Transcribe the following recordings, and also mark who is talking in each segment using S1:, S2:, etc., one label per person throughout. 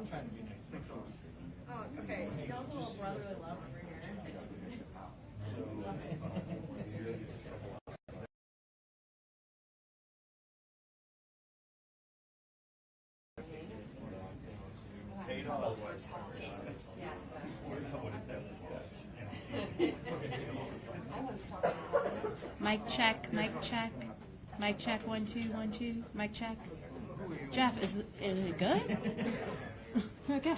S1: trying to be nice. Thanks a lot.
S2: Oh, okay. You know, it's a little brotherly love over here.
S3: Mic check, mic check. Mic check, 1 2 1 2. Mic check. Jeff, is it good? Okay.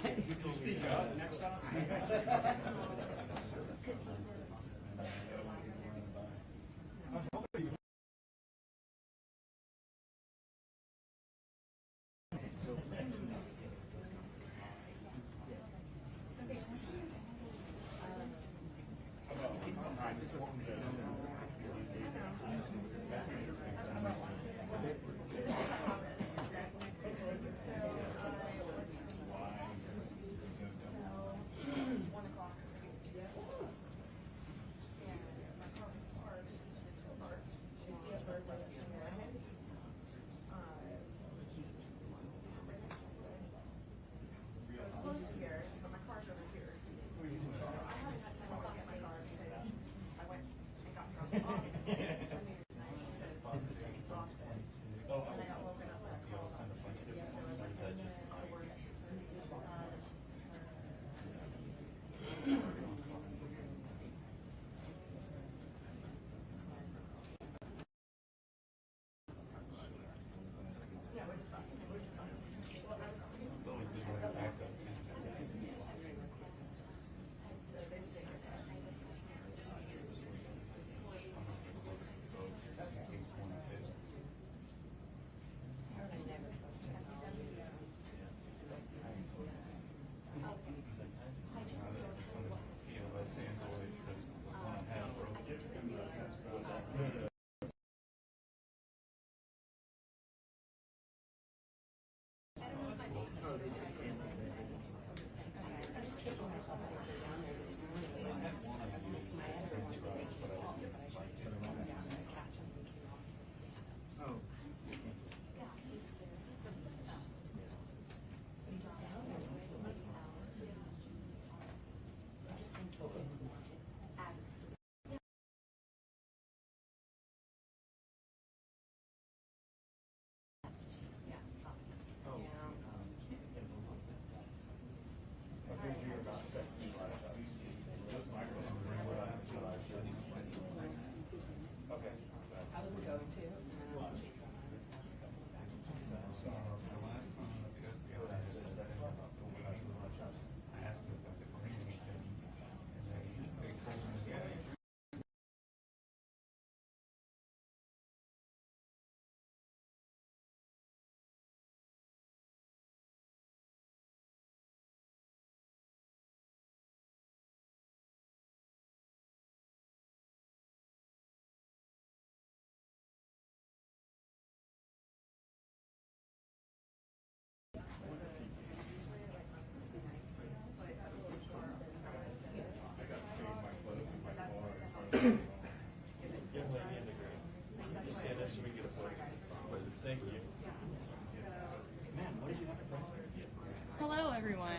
S3: Hello, everyone.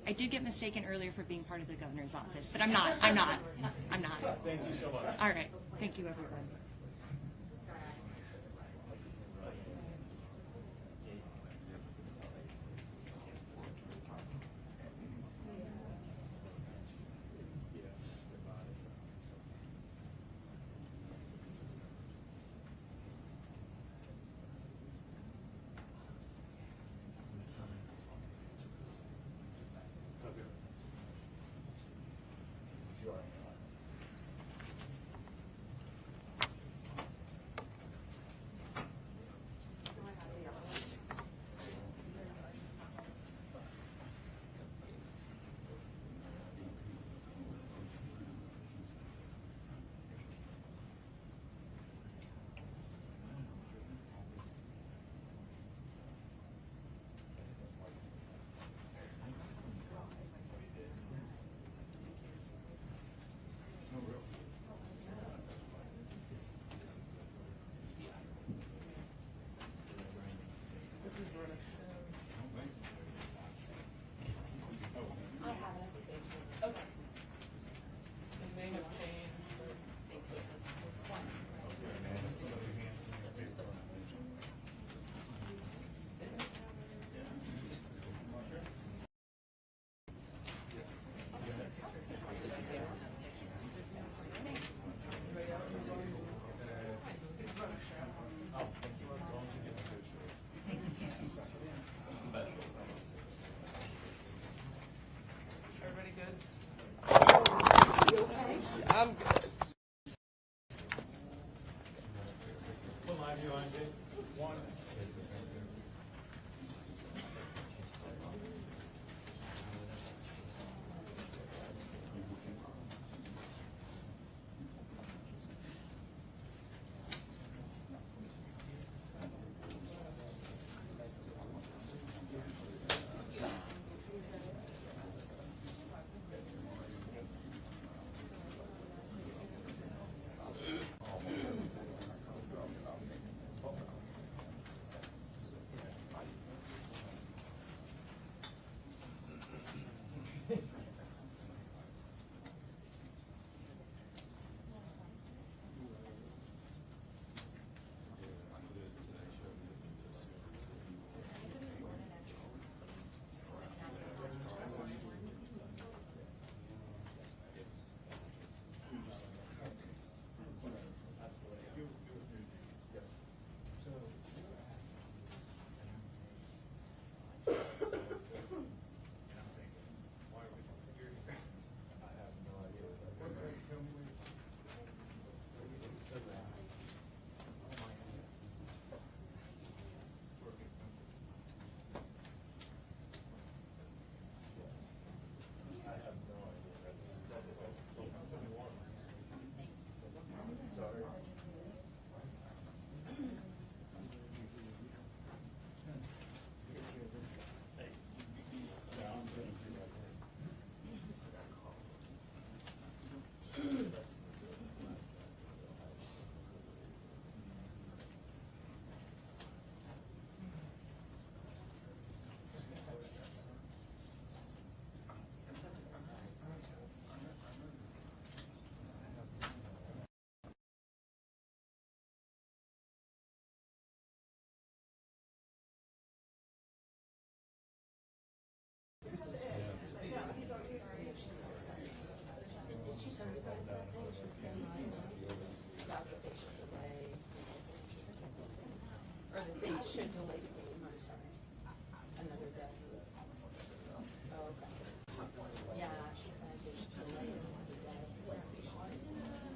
S3: I did get mistaken earlier for being part of the governor's office, but I'm not. I'm not.
S1: Thank you so much.
S3: All right. Thank you, everyone.
S4: or that they should delay the game, I'm sorry. Another day. Oh, okay. Yeah, she said they should delay it another day.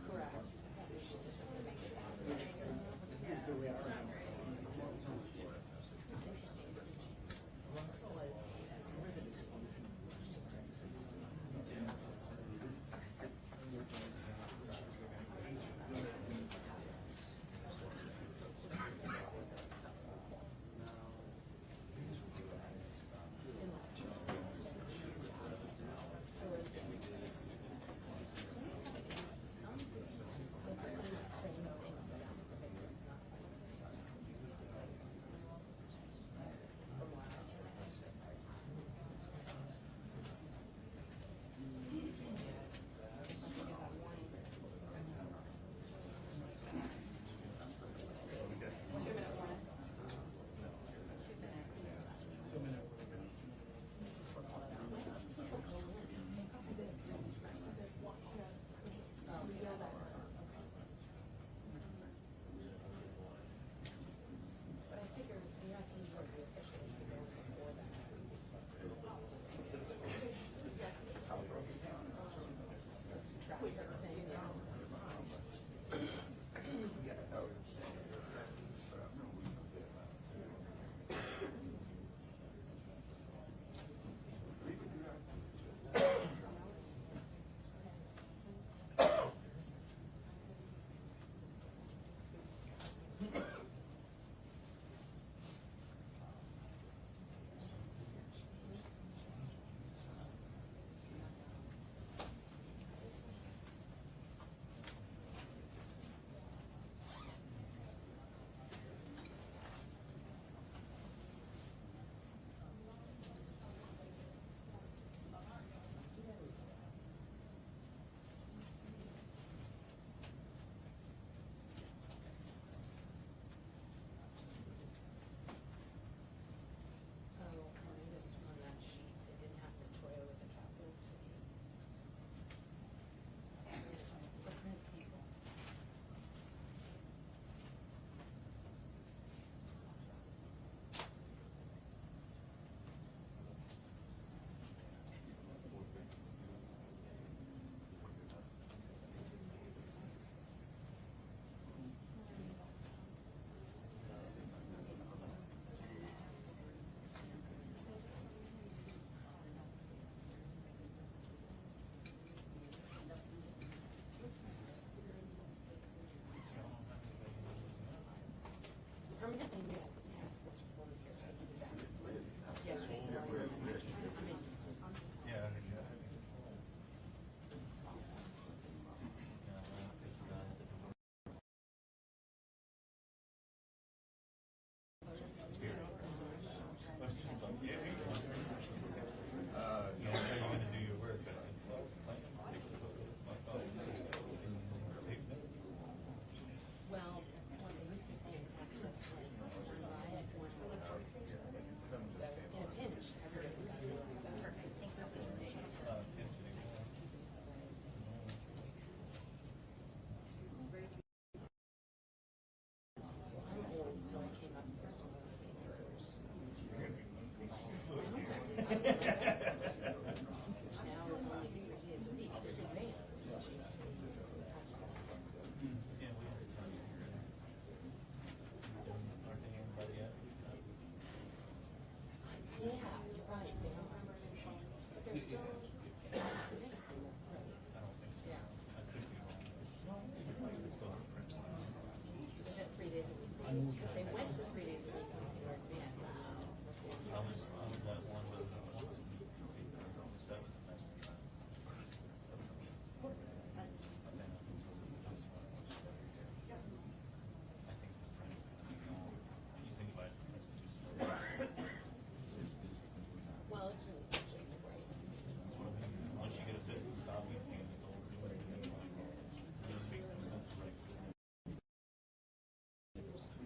S4: Correct. They should just make it happen.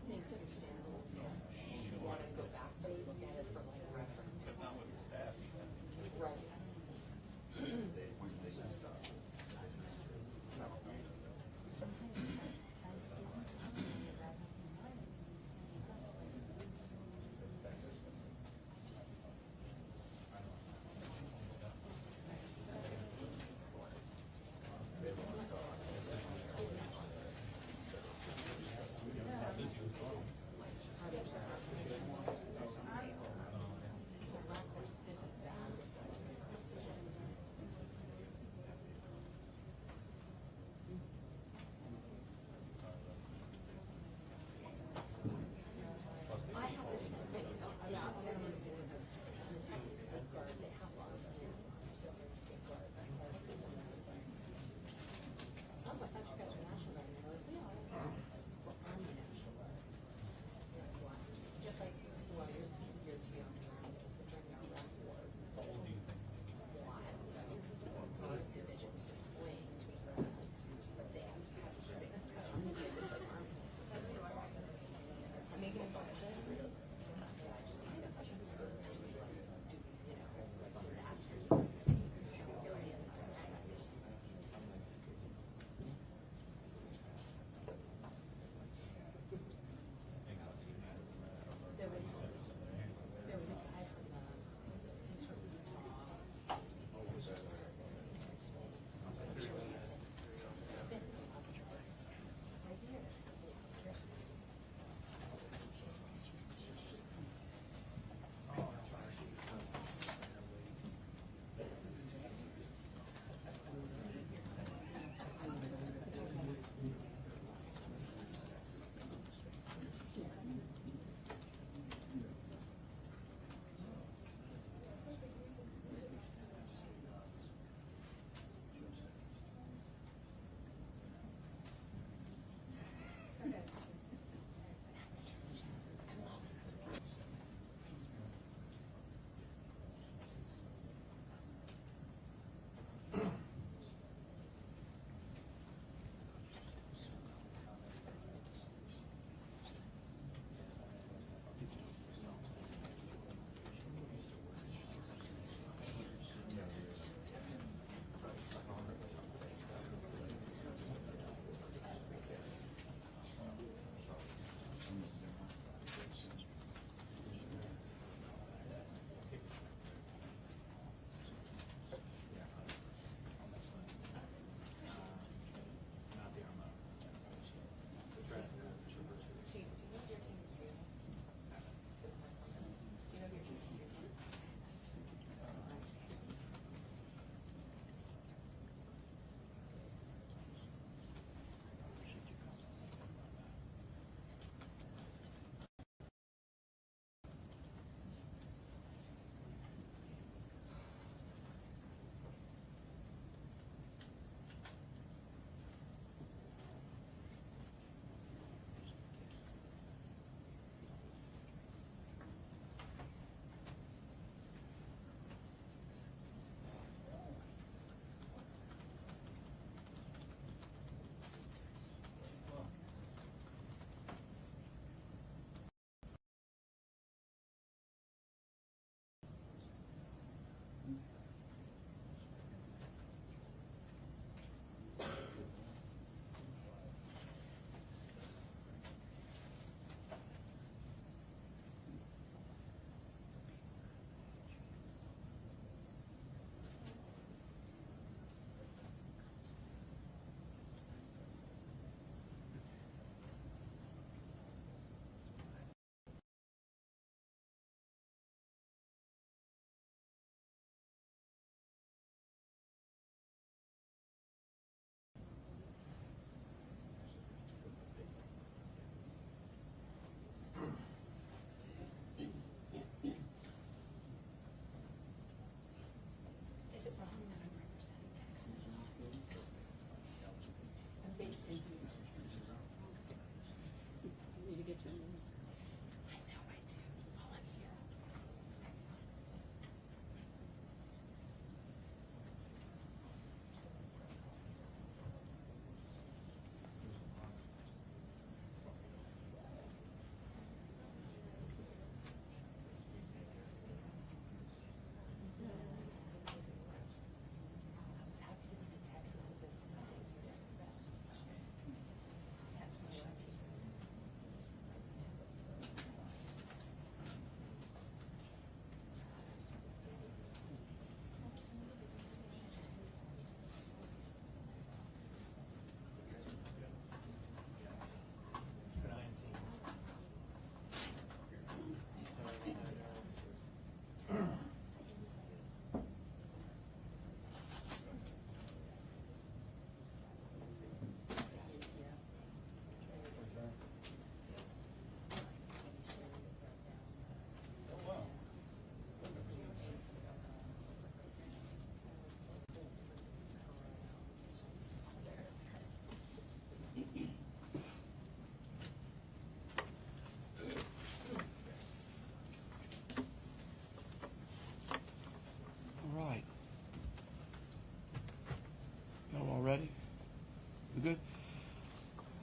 S4: Things that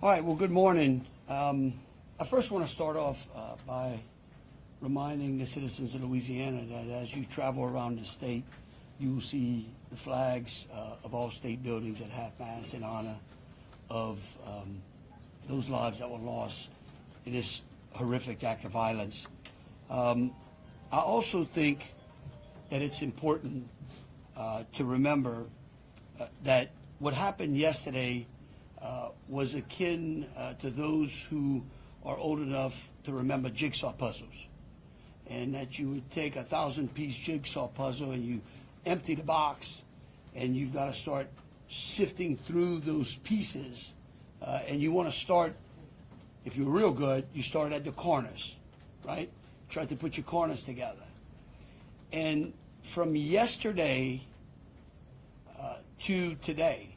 S5: All right, well, good morning. I first want to start off by reminding the citizens of Louisiana that as you travel around the state, you will see the flags of all state buildings at half-mast in honor of those lives that were lost in this horrific act of violence. I also think that it's important to remember that what happened yesterday was akin to those who are old enough to remember jigsaw puzzles, and that you would take a 1,000-piece jigsaw puzzle and you empty the box, and you've got to start sifting through those pieces, and you want to start, if you're real good, you start at the corners, right? Try to put your corners together. And from yesterday to today,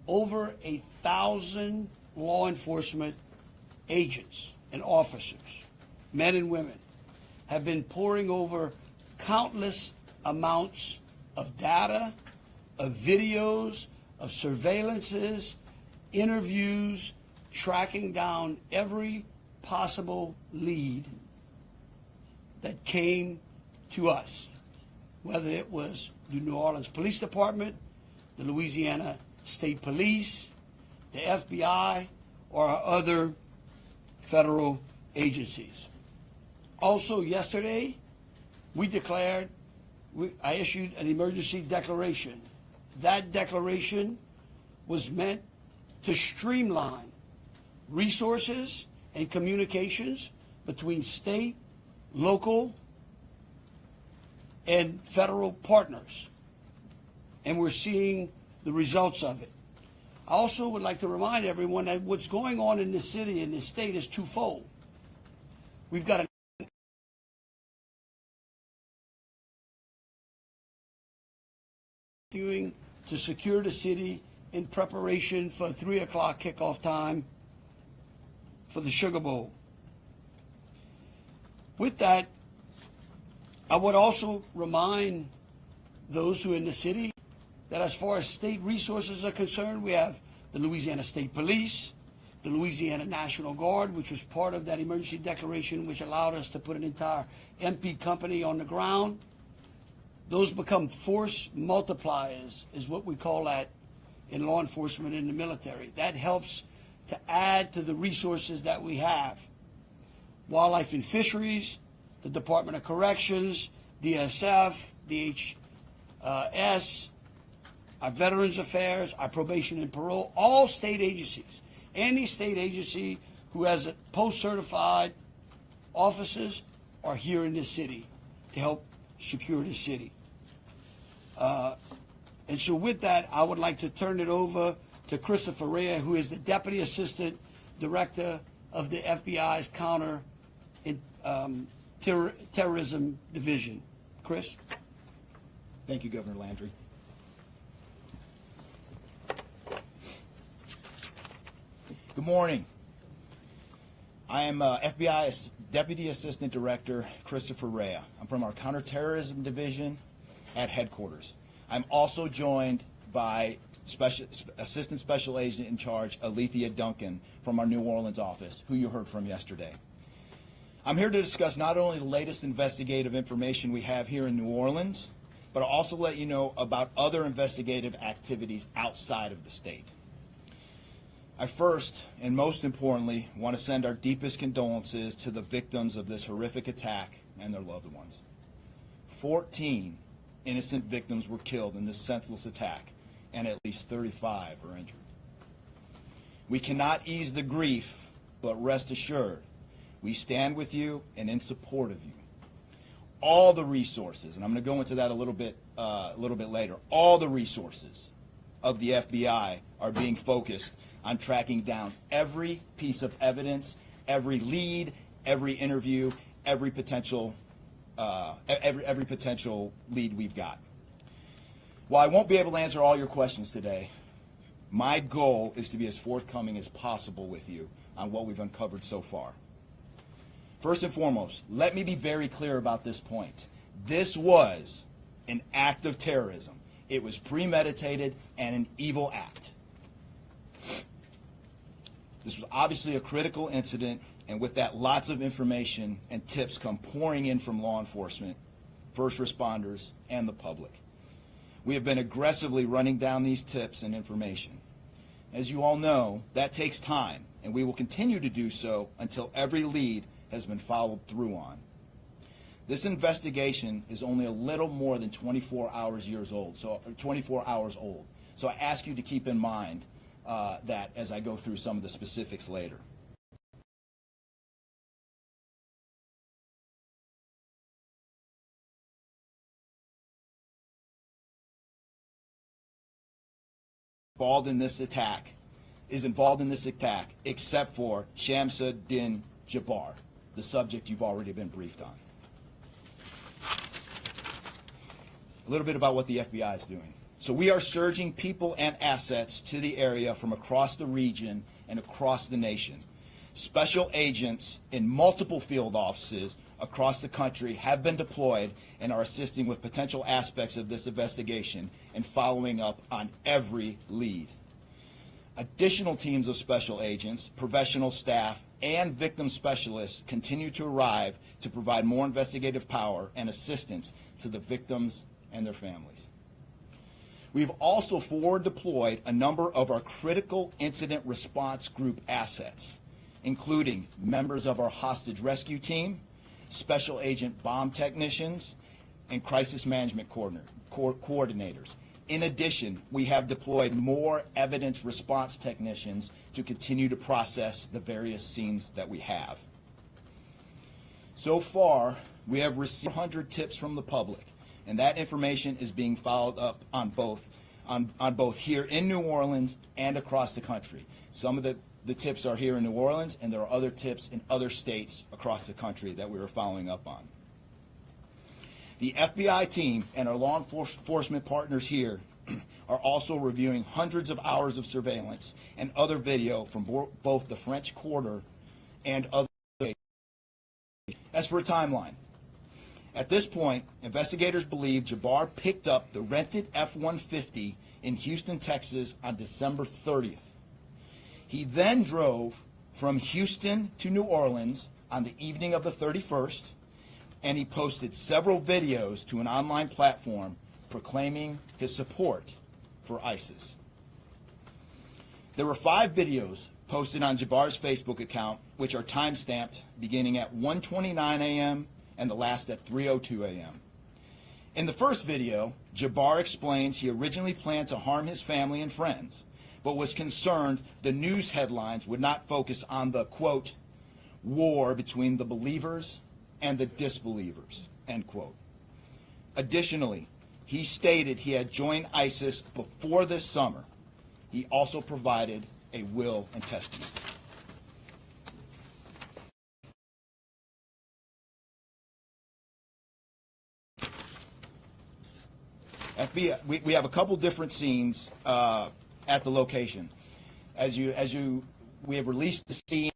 S5: over 1,000 law enforcement agents and officers, men and women, have been poring over countless amounts of data, of videos, of surveillances, interviews, tracking down every possible lead that came to us, whether it was the New Orleans Police Department, the Louisiana State Police, the FBI, or our other federal agencies. Also, yesterday, I issued an emergency declaration. That declaration was meant to streamline resources and communications between state, local, and federal partners. And we're seeing the results of it. I also would like to remind everyone that what's going on in this city and this state is twofold. We've got continuing to secure the city in preparation for 3 o'clock kickoff time for the Sugar Bowl. With that, I would also remind those who are in the city that as far as state resources are concerned, we have the Louisiana State Police, the Louisiana National Guard, which was part of that emergency declaration, which allowed us to put an entire MP company on the ground. Those become force multipliers, is what we call that in law enforcement and the military. That helps to add to the resources that we have. Wildlife and Fisheries, the Department of Corrections, DSF, DHS, our Veterans Affairs, our Probation and Parole, all state agencies. Any state agency who has post-certified officers are here in this city to help secure the city. And so with that, I would like to turn it over to Christopher Rea, who is the Deputy Assistant Director of the FBI's Counter Terrorism Division. Chris?
S6: Thank you, Governor Landry. Good morning. I am FBI Deputy Assistant Director Christopher Rea. I'm from our Counterterrorism Division at headquarters. I'm also joined by Assistant Special Agent in Charge Alethea Duncan from our New Orleans office, who you heard from yesterday. I'm here to discuss not only the latest investigative information we have here in New Orleans, but I'll also let you know about other investigative activities outside of the state. I first, and most importantly, want to send our deepest condolences to the victims of this horrific attack and their loved ones. 14 innocent victims were killed in this senseless attack, and at least 35 are injured. We cannot ease the grief, but rest assured, we stand with you and in support of you. All the resources, and I'm going to go into that a little bit later, all the resources of the FBI are being focused on tracking down every piece of evidence, every lead, every interview, every potential lead we've got. While I won't be able to answer all your questions today, my goal is to be as forthcoming as possible with you on what we've uncovered so far. First and foremost, let me be very clear about this point. This was an act of terrorism. It was premeditated and an evil act. This was obviously a critical incident, and with that, lots of information and tips come pouring in from law enforcement, first responders, and the public. We have been aggressively running down these tips and information. As you all know, that takes time, and we will continue to do so until every lead has been followed through on. This investigation is only a little more than 24 hours old. So I ask you to keep in mind that as I go through some of the specifics later. Involved in this attack, except for Shamsud-Din Jabbar, the subject you've already been briefed on. A little bit about what the FBI is doing. So we are surging people and assets to the area from across the region and across the nation. Special agents in multiple field offices across the country have been deployed and are assisting with potential aspects of this investigation and following up on every lead. Additional teams of special agents, professional staff, and victim specialists continue to arrive to provide more investigative power and assistance to the victims and their families. We've also forward deployed a number of our critical incident response group assets, including members of our hostage rescue team, special agent bomb technicians, and crisis management coordinators. In addition, we have deployed more evidence response technicians to continue to process the various scenes that we have. So far, we have received 100 tips from the public, and that information is being followed up on both here in New Orleans and across the country. Some of the tips are here in New Orleans, and there are other tips in other states across the country that we are following up on. The FBI team and our law enforcement partners here are also reviewing hundreds of hours of surveillance and other video from both the French Quarter and other states. As for a timeline, at this point, investigators believe Jabbar picked up the rented F-150 in Houston, Texas on December 30th. He then drove from Houston to New Orleans on the evening of the 31st, and he posted several videos to an online platform proclaiming his support for ISIS. There were 5 videos posted on Jabbar's Facebook account, which are time-stamped beginning at 1:29 a.m. and the last at 3:02 a.m. In the first video, Jabbar explains he originally planned to harm his family and friends, but was concerned the news headlines would not focus on the, quote, war between the believers and the disbelievers, end quote. Additionally, he stated he had joined ISIS before this summer. He also provided a will and testament. FBI, we have a couple different scenes at the location. We have released the scene.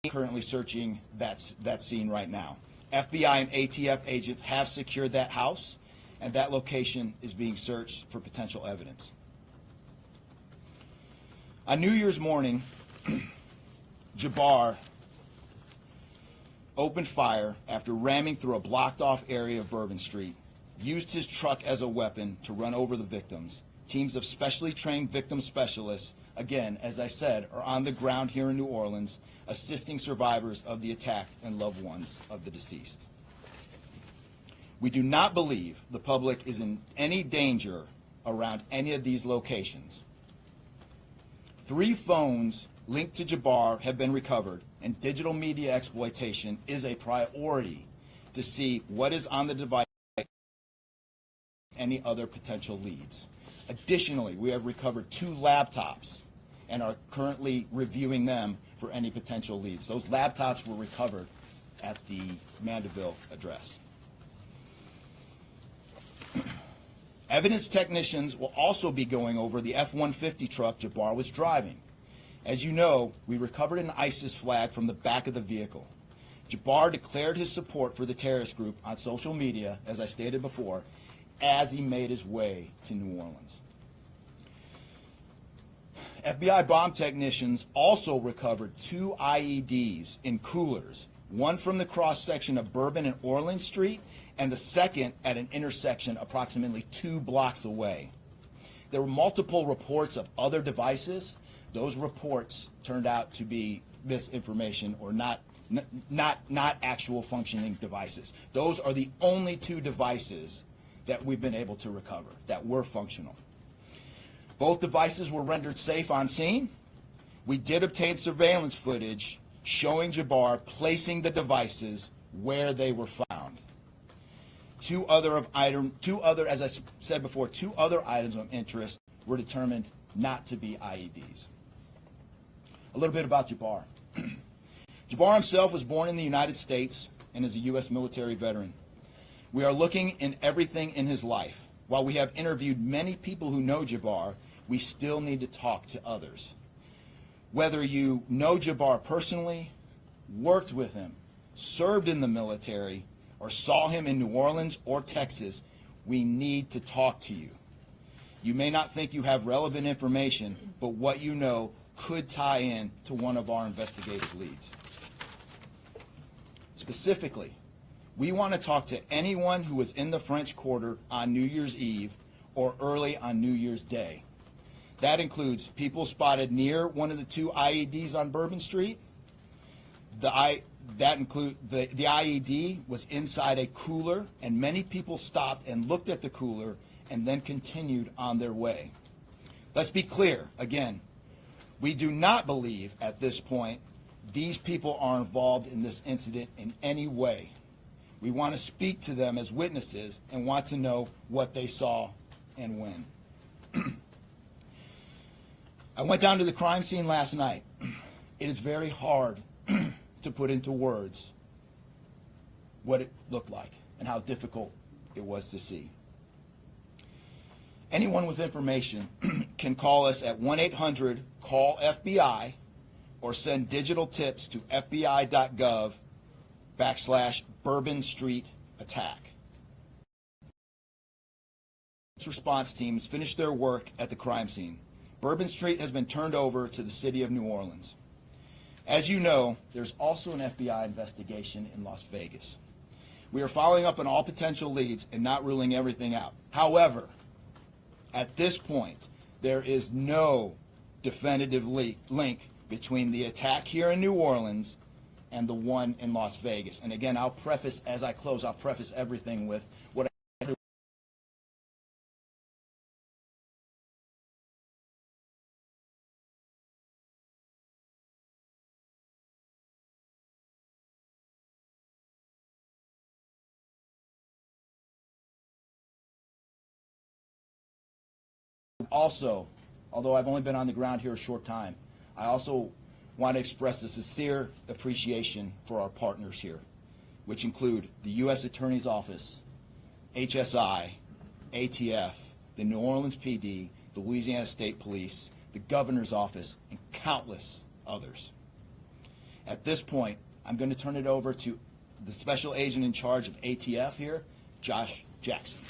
S6: Currently searching that scene right now. FBI and ATF agents have secured that house, and that location is being searched for potential evidence. On New Year's morning, Jabbar opened fire after ramming through a blocked-off area of Bourbon Street, used his truck as a weapon to run over the victims. Teams of specially trained victim specialists, again, as I said, are on the ground here in New Orleans, assisting survivors of the attack and loved ones of the deceased. We do not believe the public is in any danger around any of these locations. 3 phones linked to Jabbar have been recovered, and digital media exploitation is a priority to see what is on the device and any other potential leads. Additionally, we have recovered 2 laptops and are currently reviewing them for any potential leads. Those laptops were recovered at the Mandeville address. Evidence technicians will also be going over the F-150 truck Jabbar was driving. As you know, we recovered an ISIS flag from the back of the vehicle. Jabbar declared his support for the terrorist group on social media, as I stated before, as he made his way to New Orleans. FBI bomb technicians also recovered 2 IEDs in coolers, one from the cross-section of Bourbon and Orleans Street, and the second at an intersection approximately 2 blocks away. There were multiple reports of other devices. Those reports turned out to be misinformation or not actual functioning devices. Those are the only 2 devices that we've been able to recover that were functional. Both devices were rendered safe on scene. We did obtain surveillance footage showing Jabbar placing the devices where they were found. As I said before, 2 other items of interest were determined not to be IEDs. A little bit about Jabbar. Jabbar himself was born in the United States and is a U.S. military veteran. We are looking in everything in his life. While we have interviewed many people who know Jabbar, we still need to talk to others. Whether you know Jabbar personally, worked with him, served in the military, or saw him in New Orleans or Texas, we need to talk to you. You may not think you have relevant information, but what you know could tie in to one of our investigative leads. Specifically, we want to talk to anyone who was in the French Quarter on New Year's Eve or early on New Year's Day. That includes people spotted near one of the 2 IEDs on Bourbon Street. The IED was inside a cooler, and many people stopped and looked at the cooler and then continued on their way. Let's be clear, again, we do not believe at this point these people are involved in this incident in any way. We want to speak to them as witnesses and want to know what they saw and when. I went down to the crime scene last night. It is very hard to put into words what it looked like and how difficult it was to see. Anyone with information can call us at 1-800-CALL-FBI or send digital tips to fbi.gov/Bourbon Street attack. Response teams finished their work at the crime scene. Bourbon Street has been turned over to the city of New Orleans. As you know, there's also an FBI investigation in Las Vegas. We are following up on all potential leads and not ruling everything out. However, at this point, there is no definitive link between the attack here in New Orleans and the one in Las Vegas. And again, I'll preface, as I close, I'll preface everything with what also, although I've only been on the ground here a short time, I also want to express a sincere appreciation for our partners here, which include the U.S. Attorney's Office, HSI, ATF, the New Orleans PD, the Louisiana State Police, the Governor's Office, and countless others. At this point, I'm going to turn it over to the Special Agent in charge of ATF here, Josh Jackson.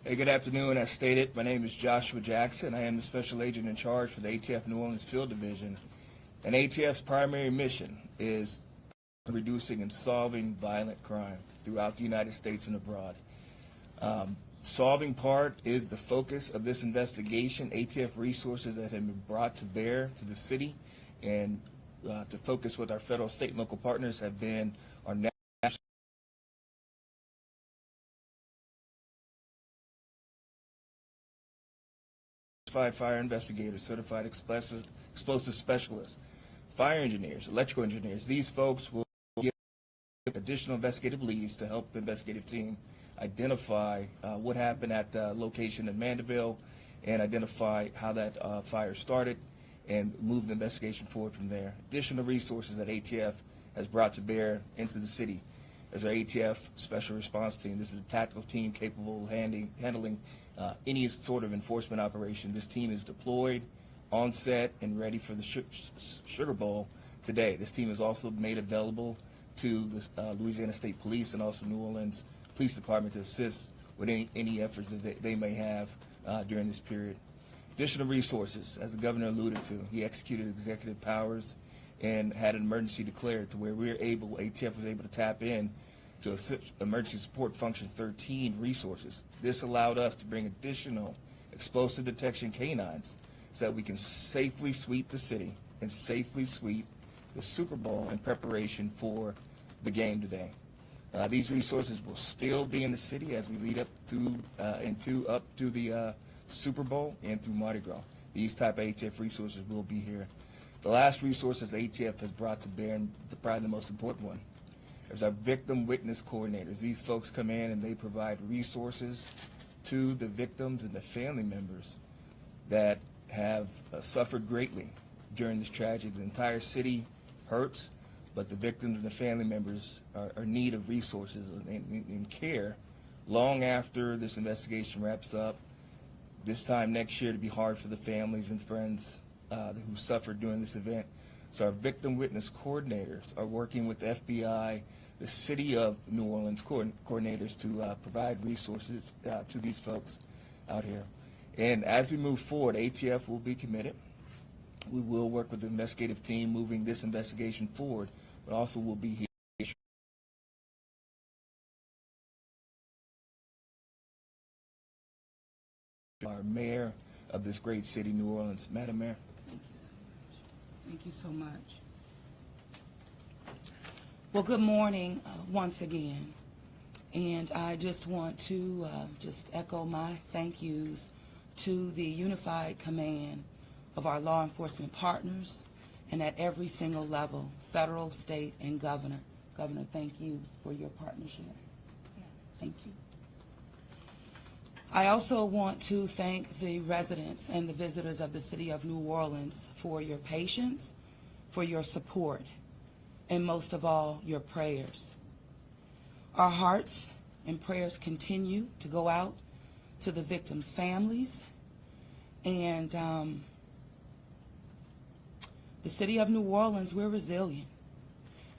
S7: Hey, good afternoon. As stated, my name is Joshua Jackson. I am the Special Agent in charge for the ATF New Orleans Field Division. And ATF's primary mission is reducing and solving violent crime throughout the United States and abroad. Solving part is the focus of this investigation. ATF resources that have been brought to bear to the city and to focus with our federal, state, and local partners have been our national certified fire investigators, certified explosive specialists, fire engineers, electrical engineers. These folks will give additional investigative leads to help the investigative team identify what happened at the location in Mandeville and identify how that fire started and move the investigation forward from there. Additional resources that ATF has brought to bear into the city as our ATF Special Response Team. This is a tactical team capable of handling any sort of enforcement operation. This team is deployed on set and ready for the Sugar Bowl today. This team is also made available to the Louisiana State Police and also New Orleans Police Department to assist with any efforts that they may have during this period. Additional resources, as the governor alluded to, he executed executive powers and had an emergency declared to where ATF was able to tap in to Emergency Support Function 13 resources. This allowed us to bring additional explosive detection canines so that we can safely sweep the city and safely sweep the Super Bowl in preparation for the game today. These resources will still be in the city as we lead up to the Super Bowl and through Mardi Gras. These type of ATF resources will be here. The last resources the ATF has brought to bear, and probably the most important one, is our victim witness coordinators. These folks come in and they provide resources to the victims and the family members that have suffered greatly during this tragedy. The entire city hurts, but the victims and the family members are in need of resources and care long after this investigation wraps up. This time next year, to be hard for the families and friends who suffered during this event. So our victim witness coordinators are working with the FBI, the City of New Orleans coordinators to provide resources to these folks out here. And as we move forward, ATF will be committed. We will work with the investigative team moving this investigation forward, but also will be here. Our mayor of this great city, New Orleans. Madam Mayor.
S8: Thank you so much. Well, good morning once again. And I just want to just echo my thank yous to the unified command of our law enforcement partners and at every single level, federal, state, and governor. Governor, thank you for your partnership. Thank you. I also want to thank the residents and the visitors of the City of New Orleans for your patience, for your support, and most of all, your prayers. Our hearts and prayers continue to go out to the victims' families, and the City of New Orleans, we're resilient.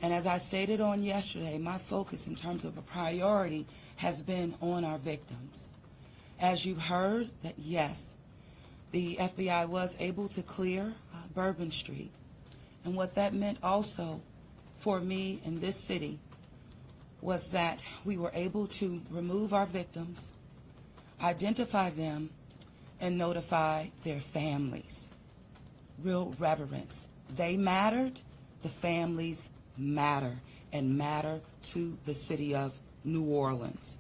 S8: And as I stated on yesterday, my focus in terms of a priority has been on our victims. As you heard, that yes, the FBI was able to clear Bourbon Street. And what that meant also for me in this city was that we were able to remove our victims, identify them, and notify their families. Real reverence. They mattered, the families matter, and matter to the City of New Orleans.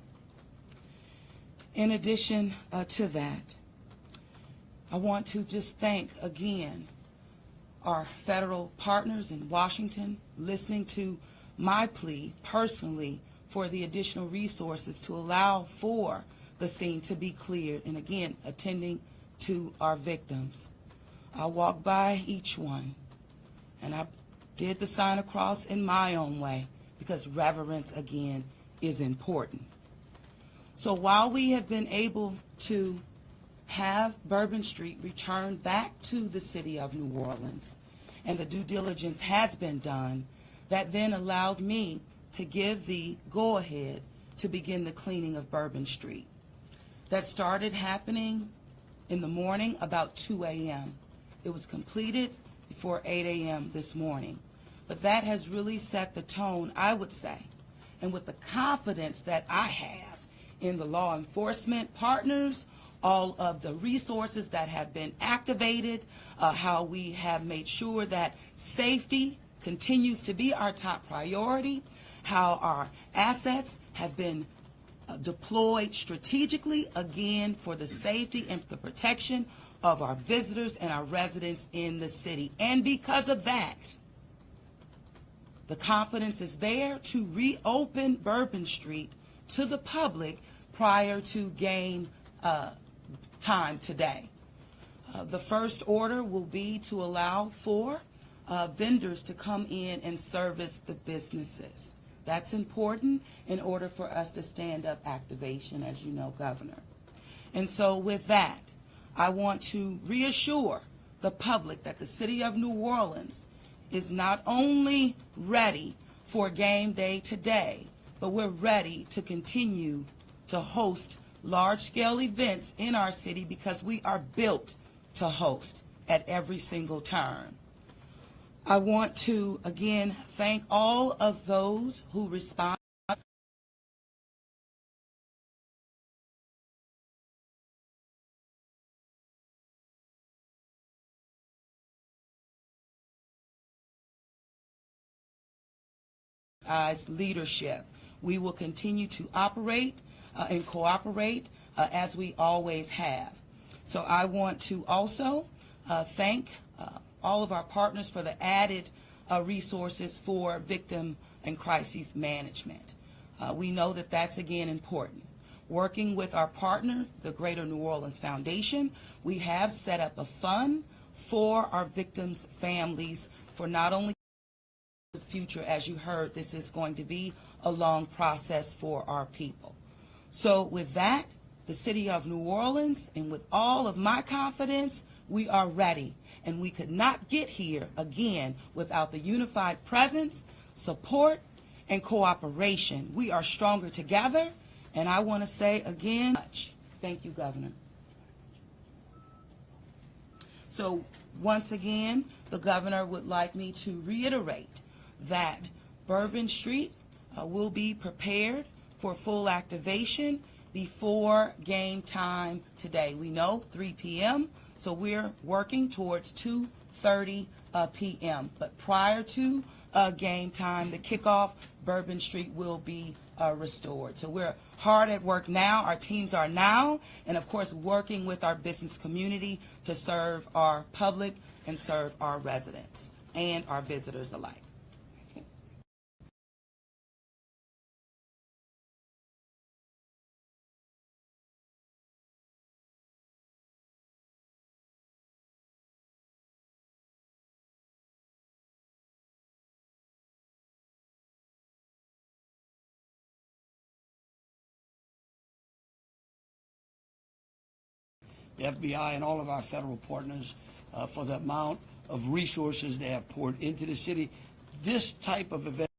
S8: In addition to that, I want to just thank again our federal partners in Washington, listening to my plea personally for the additional resources to allow for the scene to be cleared, and again, attending to our victims. I walked by each one, and I did the sign across in my own way, because reverence, again, is important. So while we have been able to have Bourbon Street returned back to the City of New Orleans, and the due diligence has been done, that then allowed me to give the go-ahead to begin the cleaning of Bourbon Street. That started happening in the morning about 2 a.m. It was completed before 8 a.m. this morning. But that has really set the tone, I would say, and with the confidence that I have in the law enforcement partners, all of the resources that have been activated, how we have made sure that safety continues to be our top priority, how our assets have been deployed strategically, again, for the safety and the protection of our visitors and our residents in the city. And because of that, the confidence is there to reopen Bourbon Street to the public prior to game time today. The first order will be to allow for vendors to come in and service the businesses. That's important in order for us to stand up activation, as you know, Governor. And so with that, I want to reassure the public that the city of New Orleans is not only ready for game day today, but we're ready to continue to host large-scale events in our city because we are built to host at every single turn. I want to, again, thank all of those who respond. Leadership. We will continue to operate and cooperate as we always have. So I want to also thank all of our partners for the added resources for victim and crisis management. We know that that's, again, important. Working with our partner, the Greater New Orleans Foundation, we have set up a fund for our victims' families for not only the future. As you heard, this is going to be a long process for our people. So with that, the city of New Orleans, and with all of my confidence, we are ready. And we could not get here, again, without the unified presence, support, and cooperation. We are stronger together, and I want to say again, thank you, Governor. So once again, the governor would like me to reiterate that Bourbon Street will be prepared for full activation before game time today. We know 3 p.m., so we're working towards 2:30 p.m. But prior to game time, the kickoff, Bourbon Street will be restored. So we're hard at work now. Our teams are now, and of course, working with our business community to serve our public and serve our residents and our visitors alike.
S5: The FBI and all of our federal partners for the amount of resources they have poured into the city. This type of event,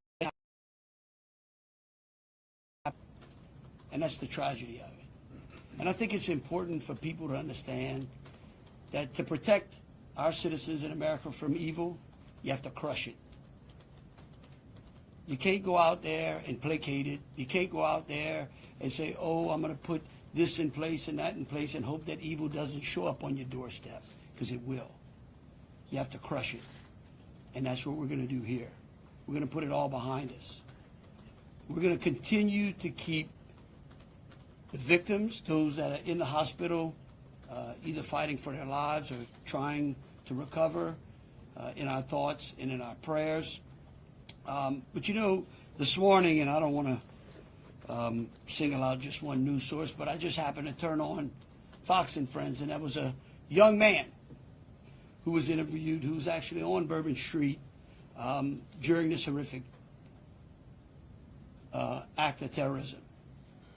S5: and that's the tragedy of it. And I think it's important for people to understand that to protect our citizens in America from evil, you have to crush it. You can't go out there and placate it. You can't go out there and say, oh, I'm going to put this in place and that in place and hope that evil doesn't show up on your doorstep, because it will. You have to crush it. And that's what we're going to do here. We're going to put it all behind us. We're going to continue to keep the victims, those that are in the hospital, either fighting for their lives or trying to recover, in our thoughts and in our prayers. But you know, this morning, and I don't want to single out just one news source, but I just happened to turn on Fox and Friends, and that was a young man who was interviewed, who was actually on Bourbon Street during this horrific act of terrorism.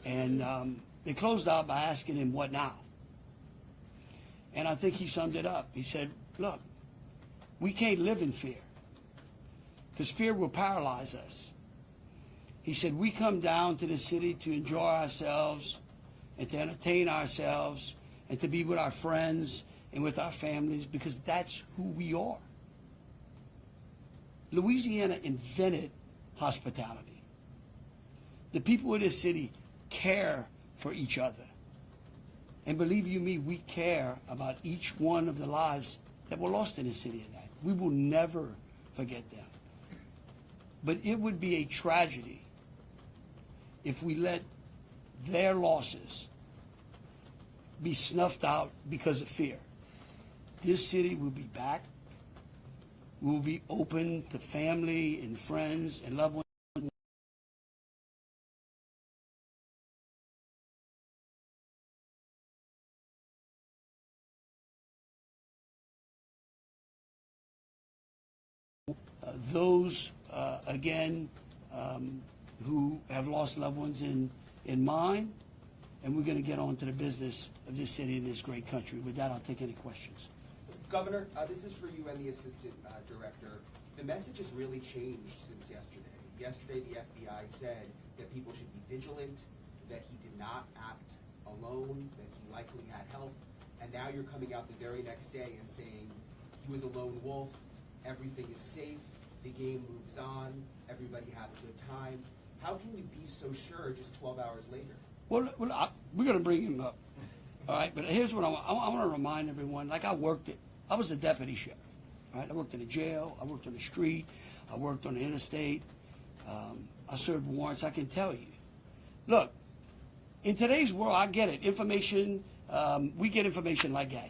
S5: And they closed out by asking him, what now? And I think he summed it up. He said, look, we can't live in fear, because fear will paralyze us. He said, we come down to the city to enjoy ourselves and to entertain ourselves and to be with our friends and with our families, because that's who we are. Louisiana invented hospitality. The people of this city care for each other. And believe you me, we care about each one of the lives that were lost in this city tonight. We will never forget them. But it would be a tragedy if we let their losses be snuffed out because of fear. This city will be back. We will be open to family and friends and loved ones. Those, again, who have lost loved ones in mind, and we're going to get on to the business of this city and this great country. With that, I'll take any questions.
S9: Governor, this is for you and the Assistant Director. The message has really changed since yesterday. Yesterday, the FBI said that people should be vigilant, that he did not act alone, that he likely had help, and now you're coming out the very next day and saying he was a lone wolf, everything is safe, the game moves on, everybody had a good time. How can you be so sure just 12 hours later?
S5: Well, we're going to bring him up, all right? But here's what I want to remind everyone. Like I was a deputy sheriff, right? I worked in a jail, I worked on the street, I worked on the interstate, I served warrants. I can tell you. Look, in today's world, I get it. Information, we get information like that.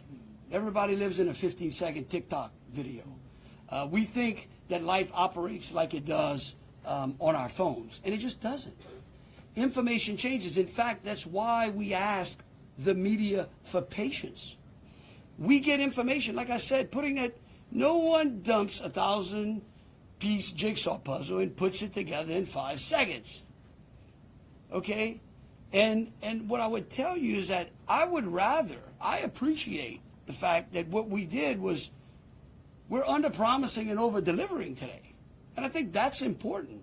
S5: Everybody lives in a 15-second TikTok video. We think that life operates like it does on our phones, and it just doesn't. Information changes. In fact, that's why we ask the media for patience. We get information, like I said, no one dumps 1,000-piece jigsaw puzzle and puts it together in 5 seconds. Okay? And what I would tell you is that I appreciate the fact that what we did was we're under-promising and over-delivering today. And I think that's important.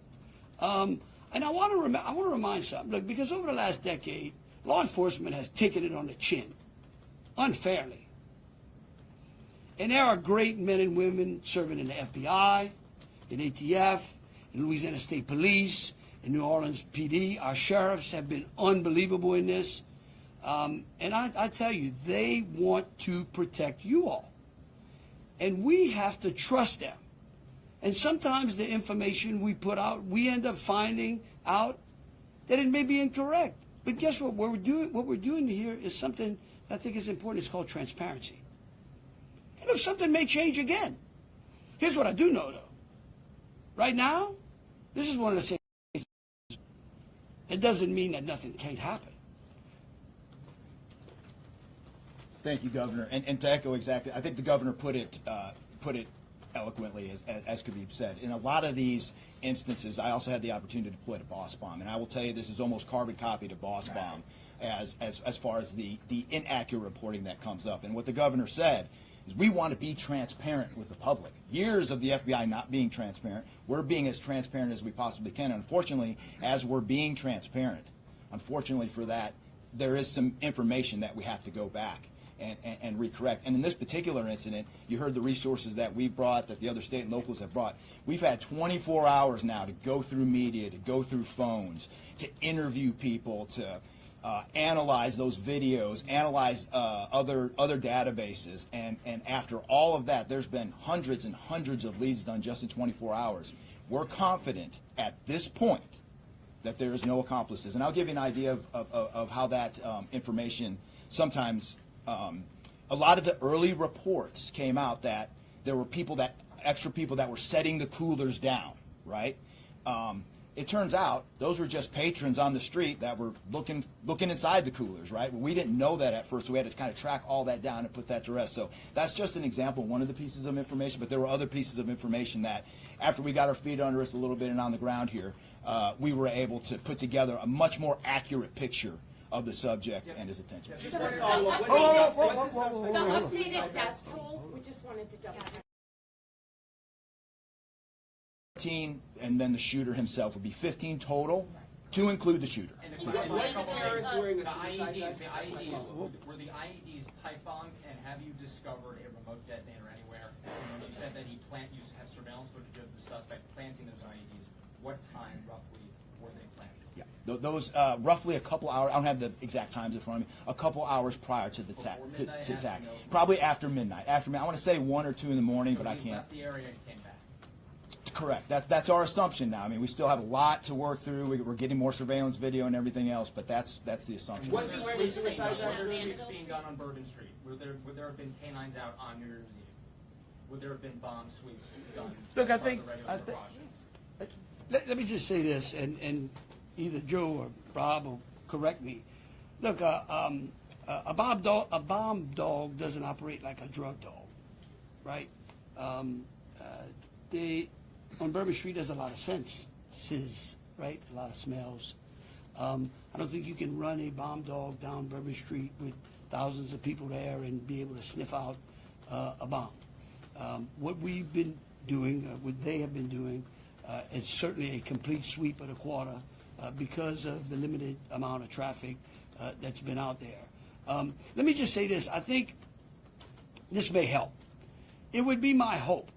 S5: And I want to remind something. Look, because over the last decade, law enforcement has taken it on the chin, unfairly. And there are great men and women serving in the FBI, in ATF, in Louisiana State Police, in New Orleans PD. Our sheriffs have been unbelievable in this. And I tell you, they want to protect you all. And we have to trust them. And sometimes the information we put out, we end up finding out that it may be incorrect. But guess what? What we're doing here is something that I think is important. It's called transparency. And look, something may change again. Here's what I do know, though. Right now, this is one of the same. It doesn't mean that nothing can't happen.
S6: Thank you, Governor. And to echo exactly, I think the Governor put it eloquently, as could be said. In a lot of these instances, I also had the opportunity to deploy to Boss Bomb, and I will tell you this is almost carbon copy to Boss Bomb as far as the inaccurate reporting that comes up. And what the Governor said is we want to be transparent with the public. Years of the FBI not being transparent, we're being as transparent as we possibly can. Unfortunately, as we're being transparent, unfortunately for that, there is some information that we have to go back and recorrect. And in this particular incident, you heard the resources that we brought, that the other state and locals have brought. We've had 24 hours now to go through media, to go through phones, to interview people, to analyze those videos, analyze other databases. And after all of that, there's been hundreds and hundreds of leads done just in 24 hours. We're confident at this point that there is no accomplices. And I'll give you an idea of how that information sometimes a lot of the early reports came out that there were extra people that were setting the coolers down, right? It turns out those were just patrons on the street that were looking inside the coolers, right? Well, we didn't know that at first, so we had to kind of track all that down and put that to rest. So that's just an example, one of the pieces of information, but there were other pieces of information that after we got our feet under us a little bit and on the ground here, we were able to put together a much more accurate picture of the subject and his attention.
S2: Just one follow-up.
S4: The updated death toll, we just wanted to double check.
S6: 15, and then the shooter himself would be 15 total, to include the shooter.
S1: And
S9: Was the terrorist wearing a
S1: the
S9: suicide
S1: IEDs,
S9: vest?
S1: were the IEDs pipe bombs, and have you discovered a remote detonator anywhere? And when you said that you have surveillance footage of the suspect planting those IEDs, what time roughly were they planted?
S6: Yeah, those roughly a couple hours. I don't have the exact times in front of me. A couple hours prior to the attack, probably after midnight. I want to say 1 or 2 in the morning, but I can't.
S1: Left the area and came back.
S6: Correct. That's our assumption now. I mean, we still have a lot to work through. We're getting more surveillance video and everything else, but that's the assumption.
S9: Was he wearing a suicide vest?
S1: Sweeps being done on Bourbon Street. Would there have been canines out on New Year's Eve? Would there have been bomb sweeps done?
S5: Look, I
S1: as part of
S5: think-
S1: the regular precautions?
S5: Let me just say this, and either Joe or Rob will correct me. Look, a bomb dog doesn't operate like a drug dog, right? On Bourbon Street, there's a lot of senses, right? A lot of smells. I don't think you can run a bomb dog down Bourbon Street with thousands of people there and be able to sniff out a bomb. What we've been doing, what they have been doing, is certainly a complete sweep of the quarter because of the limited amount of traffic that's been out there. Let me just say this. I think this may help. It would be my hope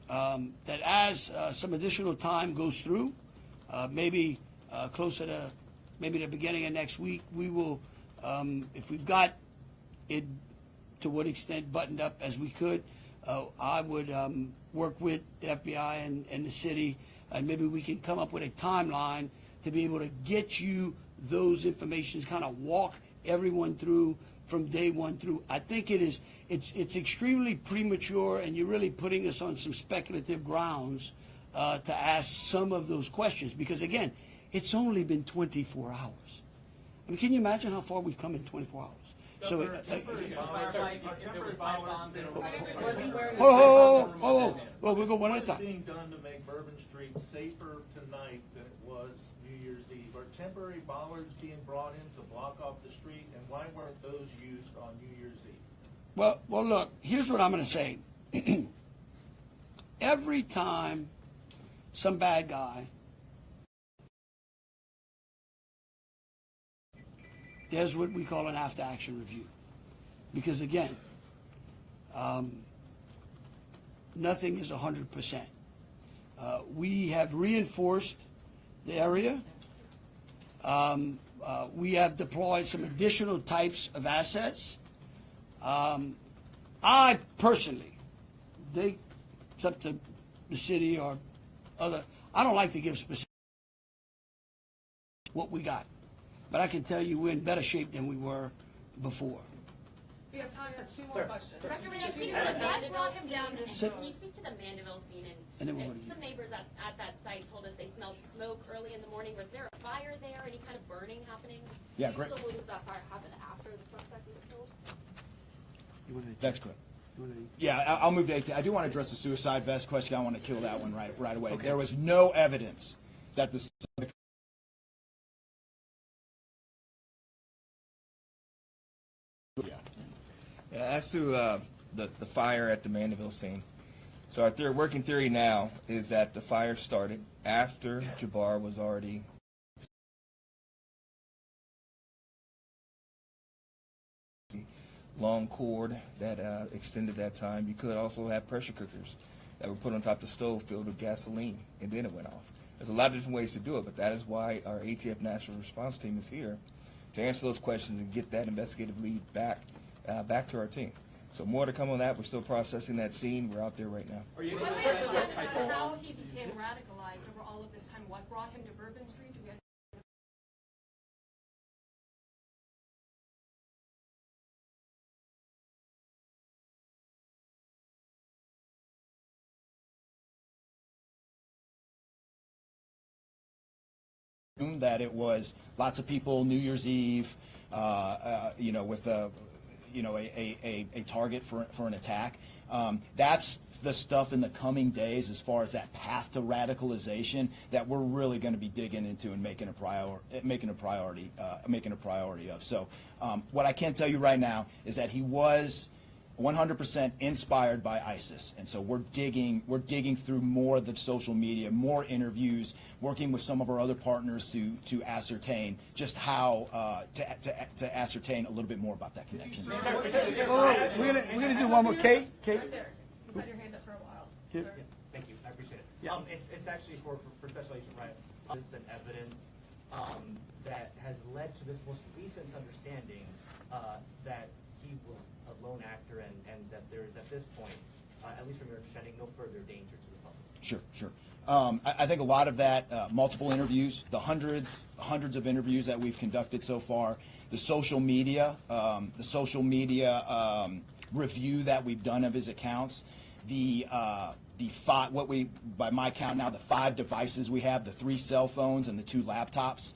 S5: that as some additional time goes through, maybe closer to maybe the beginning of next week, we will, if we've got it to what extent buttoned up as we could, I would work with the FBI and the city, and maybe we can come up with a timeline to be able to get you those informations, kind of walk everyone through from day one through. I think it's extremely premature, and you're really putting us on some speculative grounds to ask some of those questions, because again, it's only been 24 hours. I mean, can you imagine how far we've come in 24 hours? So,
S1: Was he wearing
S5: well, we'll go one at a
S10: What is
S5: time.
S10: being done to make Bourbon Street safer tonight than it was New Year's Eve? Are temporary bollards being brought in to block off the street, and why weren't those used on New Year's Eve?
S5: Well, look, here's what I'm going to say. Every time some bad guy, there's what we call an after-action review. Because again, nothing is 100%. We have reinforced the area. We have deployed some additional types of assets. I personally, it's up to the city or other, I don't like to give specific what we got. But I can tell you we're in better shape than we were before.
S11: We have time for two more questions.
S12: Director, when you speak to the Mandeville scene,
S5: Sir?
S12: when you speak to the Mandeville scene,
S5: And then
S12: and
S5: what do you-
S12: some neighbors at that site told us they smelled smoke early in the morning. Was there a fire there? Any kind of burning happening?
S6: Yeah,
S12: Do you
S6: great.
S12: still believe that fire happened after the suspect was killed?
S6: That's correct. Yeah, I'll move to 18. I do want to address the suicide vest question. I want to kill that one right away. There was no evidence that the suspect.
S7: Yeah, as to the fire at the Mandeville scene, so our working theory now is that the fire started after Jabbar was already long cord that extended that time. You could also have pressure cookers that were put on top of the stove filled with gasoline, and then it went off. There's a lot of different ways to do it, but that is why our ATF National Response Team is here to answer those questions and get that investigative lead back to our team. So more to come on that. We're still processing that scene. We're out there right now.
S1: Are you able
S11: What
S1: to
S11: we have
S1: assess
S11: to
S1: what
S11: answer
S1: type
S11: to
S1: of
S11: how he became radicalized over all of this time. What brought him to Bourbon Street? Do we have
S6: That it was lots of people New Year's Eve, with a target for an attack. That's the stuff in the coming days as far as that path to radicalization that we're really going to be digging into and making a priority of. So what I can tell you right now is that he was 100% inspired by ISIS, and so we're digging through more of the social media, more interviews, working with some of our other partners to ascertain just how to ascertain a little bit more about that connection.
S5: Oh, we're gonna do one more. Kate.
S11: right there? You've had your hand up for a while.
S5: Yeah.
S11: Sir.
S13: Thank you, I appreciate it.
S5: Yeah.
S13: It's actually for Special Agent Ryan. This and evidence that has led to this most recent understanding that he was a lone actor and that there is at this point, at least from your understanding, no further danger to the public.
S6: Sure. I think a lot of that, multiple interviews, the hundreds of interviews that we've conducted so far, the social media review that we've done of his accounts, by my count now, the 5 devices we have, the 3 cell phones and the 2 laptops,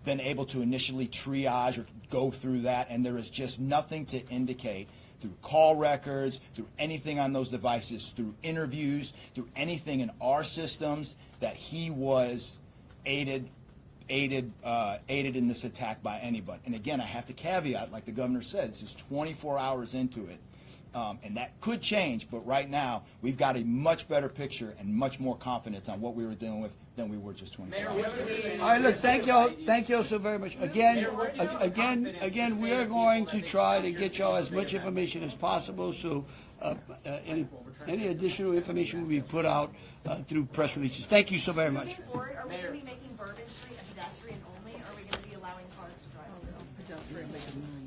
S6: been able to initially triage or go through that, and there is just nothing to indicate through call records, through anything on those devices, through interviews, through anything in our systems that he was aided in this attack by anybody. And again, I have to caveat, like the governor said, it's just 24 hours into it. And that could change, but right now, we've got a much better picture and much more confidence on what we were dealing with than we were just 24 hours ago.
S5: All right, look, thank y'all so very much. Again, we are going to try to get y'all as much information as possible, so any additional information will be put out through press releases. Thank you so very much.
S2: Moving forward, are we going to be making Bourbon Street a pedestrian only, or are we going to be allowing cars to drive? Pedestrian only?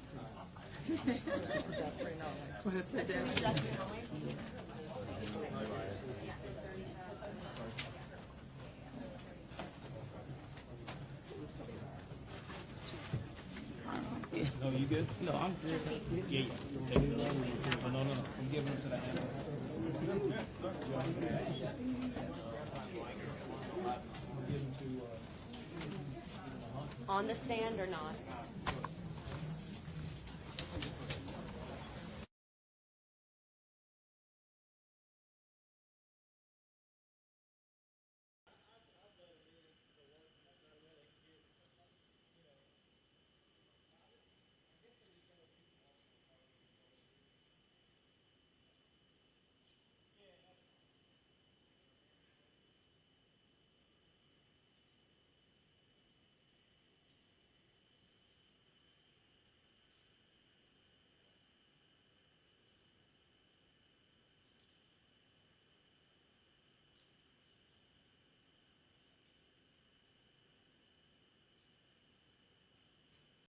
S1: No, you good?
S8: No, I'm good.
S1: Yeah, take it along. No, I'm giving them to the handler.
S12: On the stand or not?